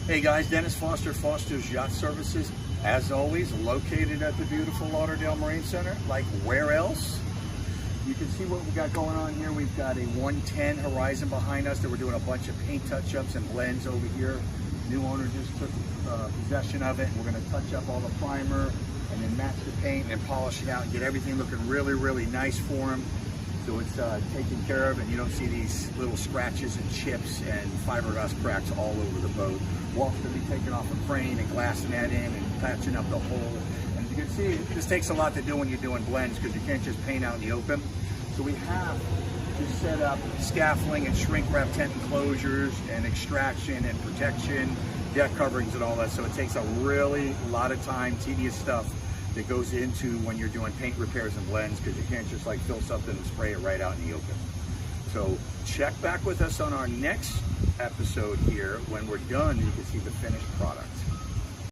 Hey guys, Dennis Foster, Foster's Yacht Services, as always, located at the beautiful Lauderdale Marine Center. Like where else? You can see what we got going on here. We've got a 110 Horizon behind us that we're doing a bunch of paint touch-ups and blends over here. New owner just took possession of it. We're going to touch up all the primer and then match the paint and polish it out and get everything looking really, really nice for him. So it's taken care of, and you don't see these little scratches and chips and fiberglass cracks all over the boat. Walls going to be taken off a crane and glassing that in and patching up the hole. And as you can see, this takes a lot to do when you're doing blends because you can't just paint out in the open. So we have to set up scaffolding and shrink wrap tent enclosures and extraction and protection, deck coverings and all that. So it takes a lot of time, tedious stuff that goes into when you're doing paint repairs and blends, because you can't just like fill something and spray it right out in the open. So check back with us on our next episode here when we're done and you can see the finished product.